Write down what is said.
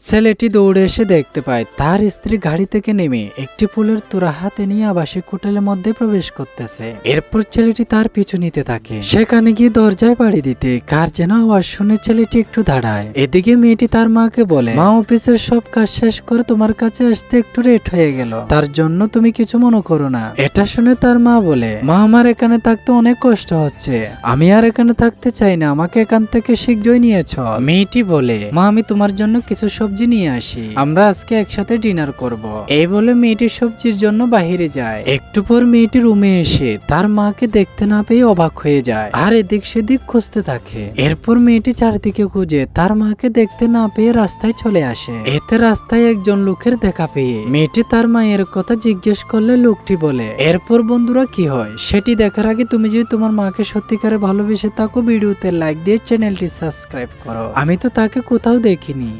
ছেলেটি দৌড়ে এসে দেখতে পায় তার স্ত্রী গাড়ি থেকে নেমে একটি ফুলের তোড়া হাতে নিয়ে আবাসিক হোটেলের মধ্যে প্রবেশ করতেছে। এরপর ছেলেটি তার পিছু নিতে থাকে। সেখানে গিয়ে দরজায় পাড়ি দিতে কার যেন আওয়াজ শুনে ছেলেটি একটু দাঁড়ায়। এদিকে মেয়েটি তার মাকে বলে, মা অফিসের সব কাজ শেষ করে তোমার কাছে আসতে একটু লেট হয়ে গেল, তার জন্য তুমি কিছু মনে করো না। এটা শুনে তার মা বলে, মা আমার এখানে থাকতে অনেক কষ্ট হচ্ছে, আমি আর এখানে থাকতে চাই না, আমাকে এখান থেকে শীঘ্রই নিয়ে চল। মেয়েটি বলে, মা আমি তোমার জন্য কিছু সবজি নিয়ে আসি, আমরা আজকে একসাথে ডিনার করব। এই বলে মেয়েটি সবজির জন্য বাহিরে যায়। একটু পর মেয়েটি রুমে এসে তার মাকে দেখতে না পেয়ে অবাক হয়ে যায় আর এদিক সেদিক খুঁজতে থাকে। এরপর মেয়েটি চারিদিকে খুঁজে তার মাকে দেখতে না পেয়ে রাস্তায় চলে আসে। এতে রাস্তায় একজন লোকের দেখা পেয়ে মেয়েটি তার মায়ের কথা জিজ্ঞেস করলে লোকটি বলে, এরপর বন্ধুরা কি হয় সেটি দেখার আগে তুমি যদি তোমার মাকে সত্যিকারে ভালোবেসে থাকো ভিডিওতে লাইক দিয়ে চ্যানেলটি সাবস্ক্রাইব করো। আমি তো তাকে কোথাও দেখিনি।